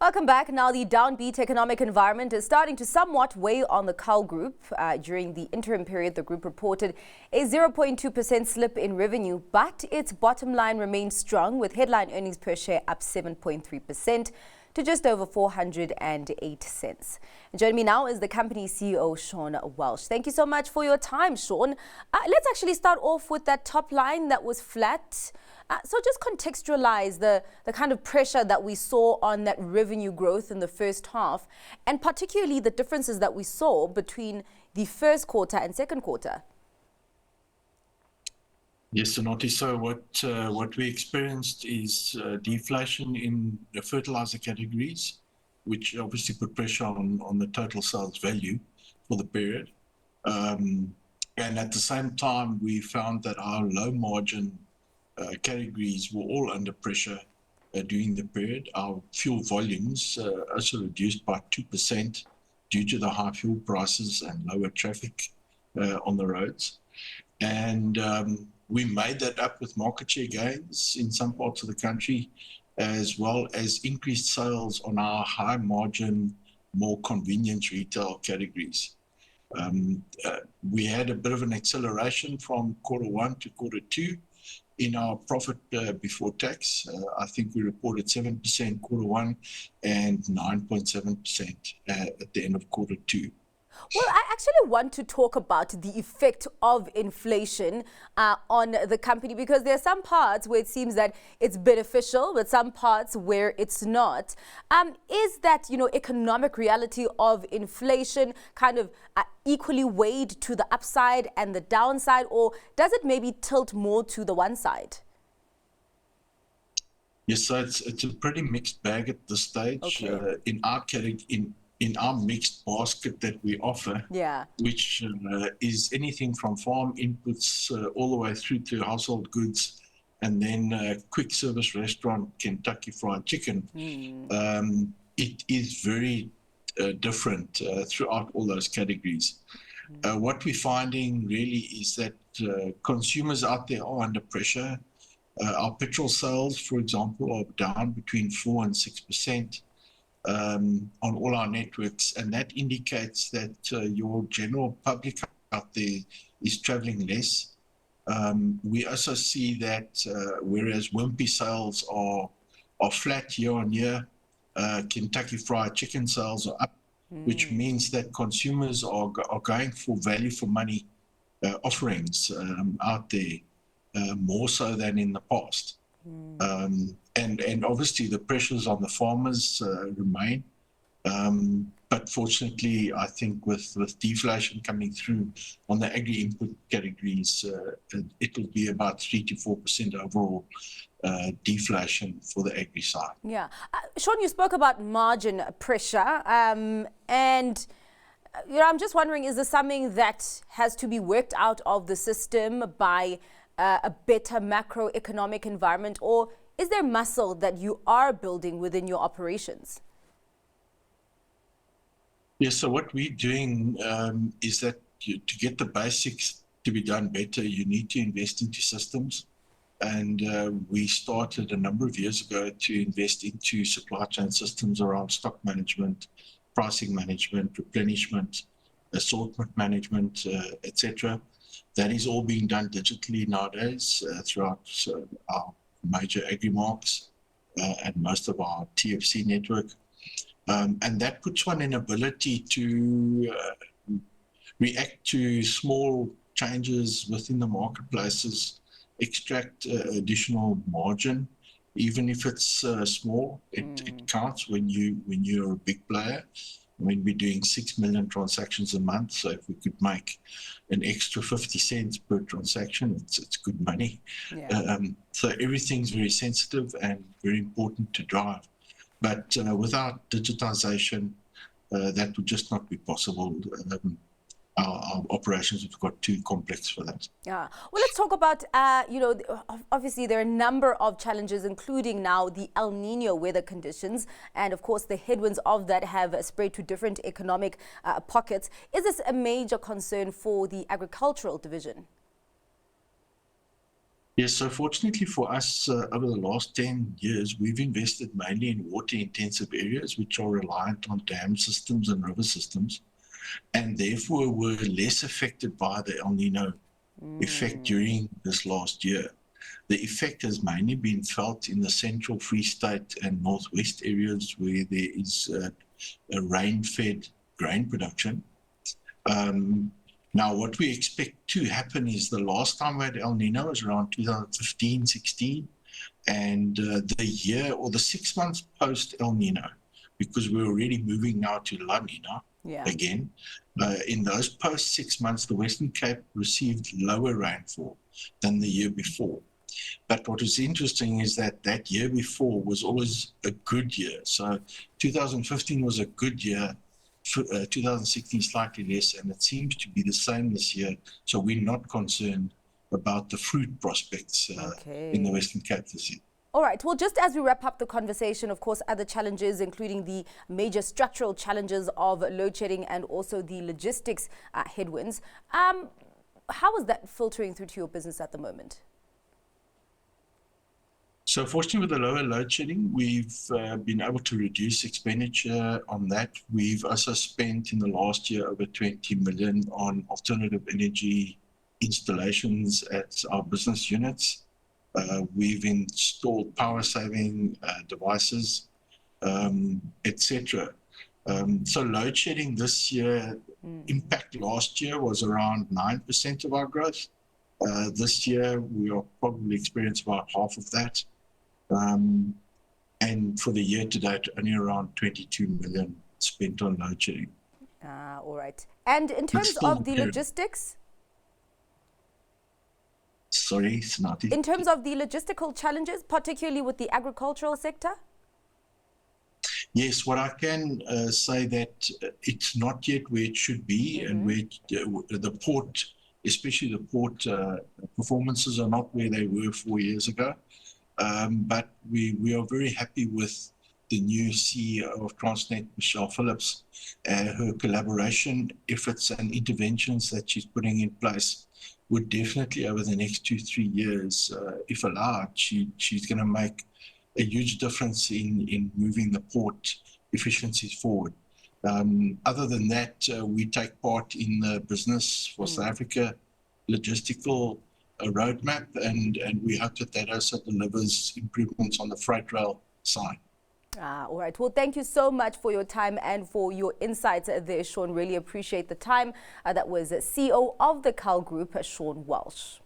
Welcome back. Now, the downbeat economic environment is starting to somewhat weigh on the KAL Group. During the interim period, the group reported a 0.2% slip in revenue, but its bottom line remains strong, with headline earnings per share up 7.3% to just over 408 cents. Joining me now is the company's CEO, Walsh. Thank you so much for your time, Sean. Let's actually start off with that top line that was flat. So just contextualize the kind of pressure that we saw on that revenue growth in the first half, and particularly the differences that we saw between the first quarter and second quarter. Yes, Sonati. So what we experienced is deflation in the fertilizer categories, which obviously put pressure on the total sales value for the period. And at the same time, we found that our low margin categories were all under pressure during the period. Our fuel volumes also reduced by 2% due to the high fuel prices and lower traffic on the roads. And we made that up with market share gains in some parts of the country, as well as increased sales on our high margin, more convenience retail categories. We had a bit of an acceleration from quarter one to quarter two in our profit before tax. I think we reported 7% quarter one and 9.7% at the end of quarter two. Well, I actually want to talk about the effect of inflation on the company, because there are some parts where it seems that it's beneficial, but some parts where it's not. Is that, economic reality of inflation kind of equally weighed to the upside and the downside, or does it maybe tilt more to the one side? Yes, so it's a pretty mixed bag at this stage. Okay. In our mixed basket that we offer, which is anything from farm inputs all the way through to household goods, and then quick service restaurant, Kentucky Fried Chicken. It is very different throughout all those categories. What we're finding really is that consumers out there are under pressure. Our petrol sales, for example, are down between 4 and 6%. On all our networks, and that indicates that your general public out there is traveling less. We also see that whereas Wimpy sales are flat year on year, Kentucky Fried Chicken sales are up, which means that consumers are going for value for money offerings out there, more so than in the past. And obviously the pressures on the farmers remain, but fortunately I think with deflation coming through on the agri input categories, it will be about 3 to 4% overall deflation for the agri side. Yeah, Sean, you spoke about margin pressure, and I'm just wondering, is this something that has to be worked out of the system by a better macroeconomic environment, or is there muscle that you are building within your operations? Yes, so what we're doing is that to get the basics to be done better, you need to invest into systems. And we started a number of years ago to invest into supply chain systems around stock management, pricing management, replenishment, assortment management, etc. That is all being done digitally nowadays throughout our major agri-marks and most of our TFC network. And that puts one in ability to react to small changes within the marketplaces, extract additional margin, even if it's small. It counts when you're a big player. I mean, we're doing 6 million transactions a month, so if we could make an extra 50 cents per transaction, it's good money. So everything's very sensitive and very important to drive. But without digitization, that would just not be possible. Our operations have got too complex for that. Yeah. Well, let's talk about, obviously there are a number of challenges, including now the El Nino weather conditions. And of course, the headwinds of that have spread to different economic pockets. Is this a major concern for the agricultural division? Yes, so fortunately for us, over the last 10 years, we've invested mainly in water-intensive areas, which are reliant on dam systems and river systems, and therefore were less affected by the El Nino effect during this last year. The effect has mainly been felt in the central Free State and northwest areas where there is a rain-fed grain production. Now, what we expect to happen is the last time we had El Nino was around 2015, 16, and the year or the 6 months post El Nino, because we're already moving now to La Nina again. In those post 6 months, the Western Cape received lower rainfall than the year before. But what is interesting is that that year before was always a good year. So 2015 was a good year. 2016 slightly less, and it seems to be the same this year. So we're not concerned about the fruit prospects in the Western Cape this year. All right. Well, just as we wrap up the conversation, of course, other challenges, including the major structural challenges of load shedding and also the logistics headwinds. How is that filtering through to your business at the moment? So fortunately, with the lower load shedding, we've been able to reduce expenditure on that. We've also spent in the last year over 20 million on alternative energy installations at our business units. We've installed power saving devices, etc. So load shedding this year, impact last year was around 9% of our growth. This year, we are probably experiencing about half of that. And for the year to date, only around 22 million spent on load shedding. All right. And in terms of the logistics? Sorry, Sanati. In terms of the logistical challenges, particularly with the agricultural sector? Yes, what I can say that it's not yet where it should be, and where the port, especially the port performances are not where they were 4 years ago. But we are very happy with the new CEO of Transnet, Michelle Phillips, her collaboration efforts and interventions that she's putting in place would definitely over the next 2-3 years, if allowed, she's going to make a huge difference in moving the port efficiencies forward. Other than that, we take part in the Business for South Africa logistical roadmap, and we hope that that also delivers improvements on the freight rail side. All right. Well, thank you so much for your time and for your insights there, Sean. Really appreciate the time. That was CEO of the KAL Group, Sean Walsh.